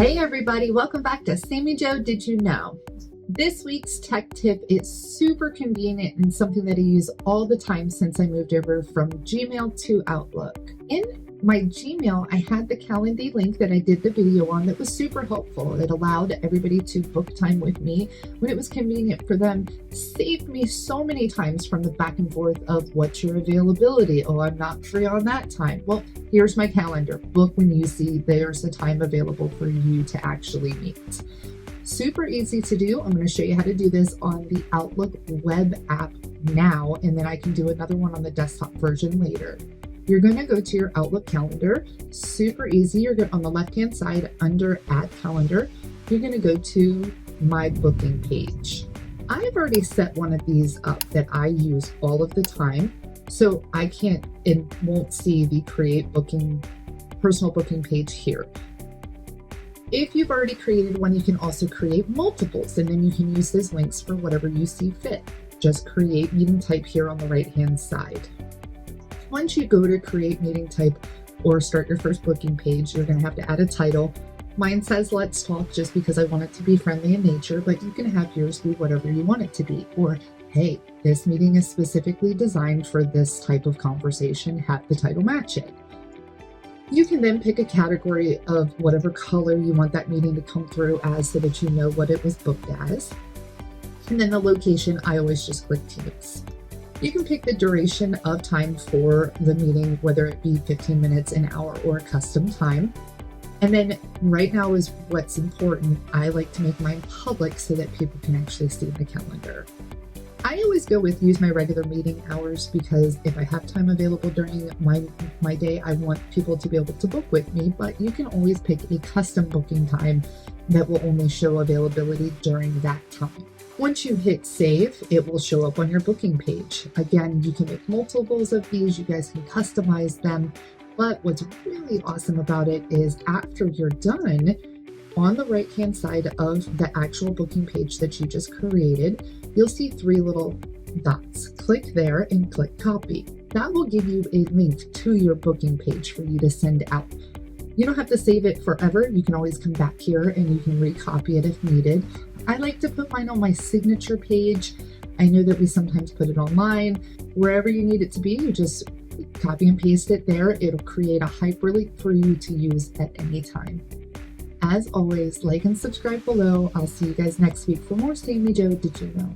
Hey everybody, welcome back to Sammy Joe Did You Know? This week's tech tip is super convenient and something that I use all the time since I moved over from Gmail to Outlook. In my Gmail, I had the Calendly link that I did the video on that was super helpful. It allowed everybody to book time with me when it was convenient for them. Saved me so many times from the back and forth of what's your availability? Oh, I'm not free on that time. Well, here's my calendar. Book when you see there's a time available for you to actually meet. Super easy to do. I'm going to show you how to do this on the Outlook web app now, and then I can do another one on the desktop version later. You're going to go to your Outlook calendar. Super easy. You're going on the left-hand side under Add Calendar. You're going to go to My Booking page. I've already set one of these up that I use all of the time, so I can't and won't see the Create Booking, Personal Booking page here. If you've already created one, you can also create multiples, and then you can use those links for whatever you see fit. Just create meeting type here on the right-hand side. Once you go to create meeting type or start your first booking page, you're going to have to add a title. Mine says Let's Talk just because I want it to be friendly in nature, but you can have yours be whatever you want it to be. Or, hey, this meeting is specifically designed for this type of conversation, have the title match it. You can then pick a category of whatever color you want that meeting to come through as so that you know what it was booked as. And then the location, I always just click Teams. You can pick the duration of time for the meeting, whether it be 15 minutes, an hour, or a custom time. And then right now is what's important. I like to make mine public so that people can actually see the calendar. I always go with use my regular meeting hours because if I have time available during my day, I want people to be able to book with me, but you can always pick a custom booking time that will only show availability during that time. Once you hit save, it will show up on your booking page. Again, you can make multiples of these, you guys can customize them, but what's really awesome about it is after you're done, on the right-hand side of the actual booking page that you just created, you'll see three little dots. Click there and click copy. That will give you a link to your booking page for you to send out. You don't have to save it forever. You can always come back here and you can recopy it if needed. I like to put mine on my signature page. I know that we sometimes put it online. Wherever you need it to be, you just copy and paste it there. It'll create a hyperlink for you to use at any time. As always, like and subscribe below. I'll see you guys next week for more Sammy Joe Did You Know?